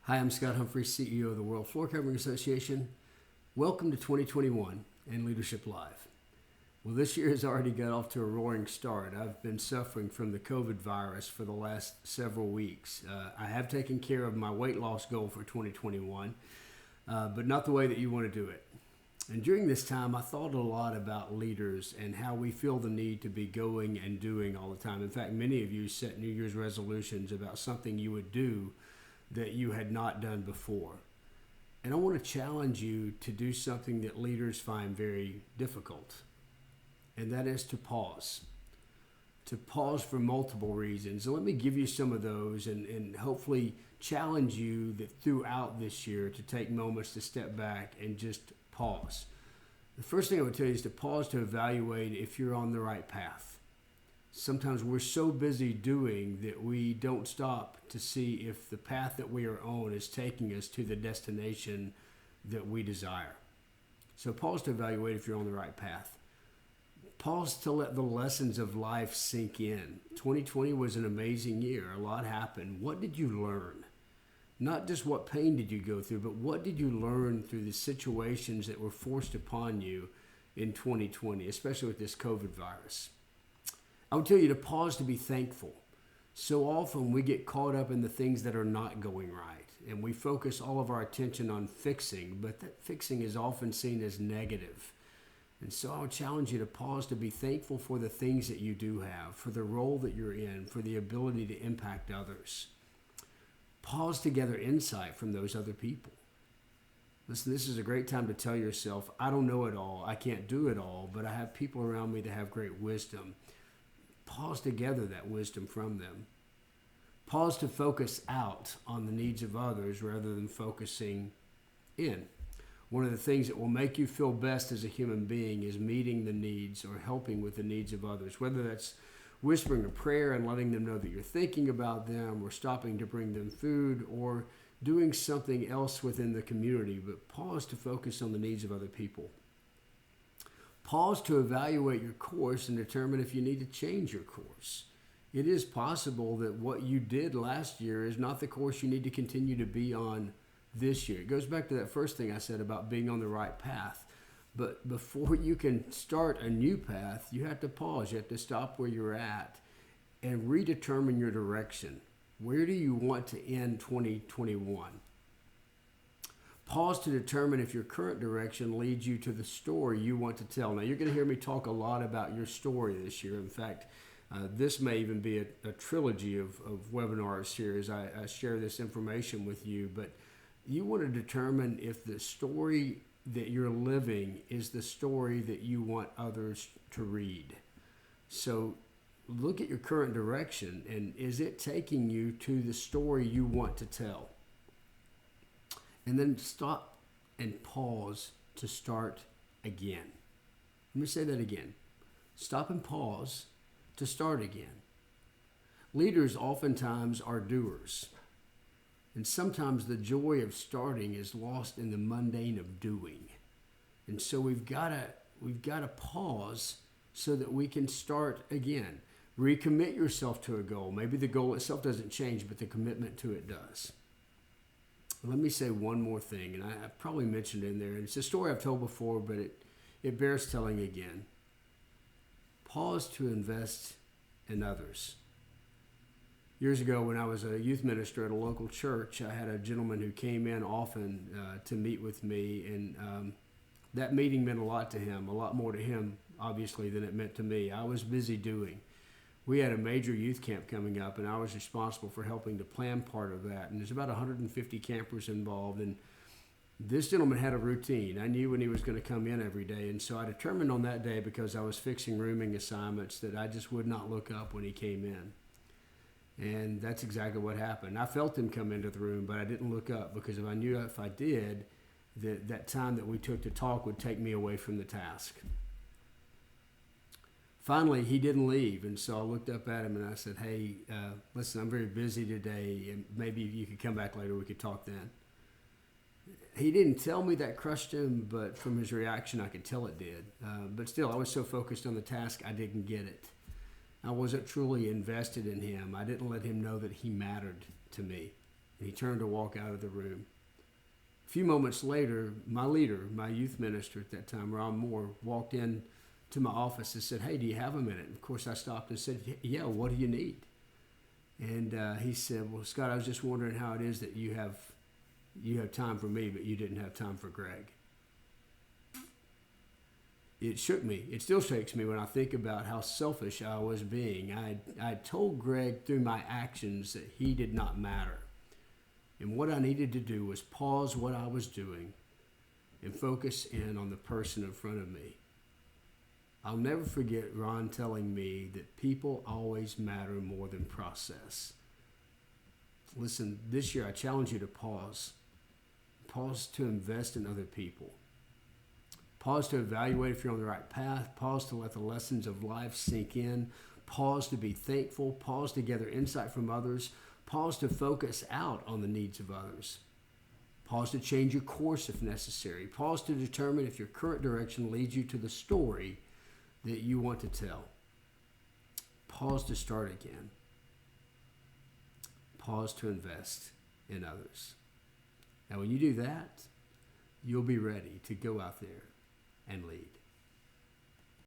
Hi, I'm Scott Humphrey, CEO of the World Floor Covering Association. Welcome to 2021 and Leadership Live. Well, this year has already got off to a roaring start. I've been suffering from the COVID virus for the last several weeks. I have taken care of my weight loss goal for 2021, but not the way that you want to do it. And during this time, I thought a lot about leaders and how we feel the need to be going and doing all the time. In fact, many of you set New Year's resolutions about something you would do that you had not done before. And I want to challenge you to do something that leaders find very difficult, and that is to pause. To pause for multiple reasons. And let me give you some of those and hopefully challenge you that throughout this year to take moments to step back and just pause. The first thing I would tell you is to pause to evaluate if you're on the right path. Sometimes we're so busy doing that we don't stop to see if the path that we are on is taking us to the destination that we desire. So pause to evaluate if you're on the right path. Pause to let the lessons of life sink in. 2020 was an amazing year. A lot happened. What did you learn? Not just what pain did you go through, but what did you learn through the situations that were forced upon you in 2020, especially with this COVID virus? I would tell you to pause to be thankful. So often we get caught up in the things that are not going right, and we focus all of our attention on fixing, but that fixing is often seen as negative. And so I would challenge you to pause to be thankful for the things that you do have, for the role that you're in, for the ability to impact others. Pause to gather insight from those other people. Listen, this is a great time to tell yourself, I don't know it all, I can't do it all, but I have people around me that have great wisdom. Pause to gather that wisdom from them. Pause to focus out on the needs of others rather than focusing in. One of the things that will make you feel best as a human being is meeting the needs or helping with the needs of others, whether that's whispering a prayer and letting them know that you're thinking about them, or stopping to bring them food, or doing something else within the community. But pause to focus on the needs of other people. Pause to evaluate your course and determine if you need to change your course. It is possible that what you did last year is not the course you need to continue to be on this year. It goes back to that first thing I said about being on the right path. But before you can start a new path, you have to pause. You have to stop where you're at and redetermine your direction. Where do you want to end 2021? Pause to determine if your current direction leads you to the story you want to tell. Now, you're going to hear me talk a lot about your story this year. In fact, this may even be a trilogy of webinars here as I share this information with you. But you want to determine if the story that you're living is the story that you want others to read. So look at your current direction, and is it taking you to the story you want to tell? And then stop and pause to start again. Let me say that again. Stop and pause to start again. Leaders oftentimes are doers. And sometimes the joy of starting is lost in the mundane of doing. And so we've got to pause so that we can start again. Recommit yourself to a goal. Maybe the goal itself doesn't change, but the commitment to it does. Let me say one more thing, and I probably mentioned it in there, and it's a story I've told before, but it bears telling again. Pause to invest in others. Years ago, when I was a youth minister at a local church, I had a gentleman who came in often to meet with me, and that meeting meant a lot to him, a lot more to him, obviously, than it meant to me. I was busy doing. We had a major youth camp coming up, and I was responsible for helping to plan part of that. And there's about 150 campers involved, and this gentleman had a routine. I knew when he was going to come in every day, and so I determined on that day, because I was fixing rooming assignments, that I just would not look up when he came in. And that's exactly what happened. I felt him come into the room, but I didn't look up, because if I knew if I did, that time that we took to talk would take me away from the task. Finally, he didn't leave, and so I looked up at him and I said, hey, listen, I'm very busy today, and maybe you could come back later, we could talk then. He didn't tell me that crushed him, but from his reaction, I could tell it did. But still, I was so focused on the task, I didn't get it. I wasn't truly invested in him. I didn't let him know that he mattered to me. And he turned to walk out of the room. A few moments later, my leader, my youth minister at that time, Ron Moore, walked in to my office and said, "Hey, do you have a minute?" And of course, I stopped and said, "Yeah, what do you need?" And he said, "Well, Scott, I was just wondering how it is that you have time for me, but you didn't have time for Greg." It shook me. It still shakes me when I think about how selfish I was being. I told Greg through my actions that he did not matter. And what I needed to do was pause what I was doing and focus in on the person in front of me. I'll never forget Ron telling me that people always matter more than process. Listen, this year I challenge you to pause. Pause to invest in other people. Pause to evaluate if you're on the right path. Pause to let the lessons of life sink in. Pause to be thankful. Pause to gather insight from others. Pause to focus out on the needs of others. Pause to change your course if necessary. Pause to determine if your current direction leads you to the story that you want to tell. Pause to start again. Pause to invest in others. Now, when you do that, you'll be ready to go out there and lead.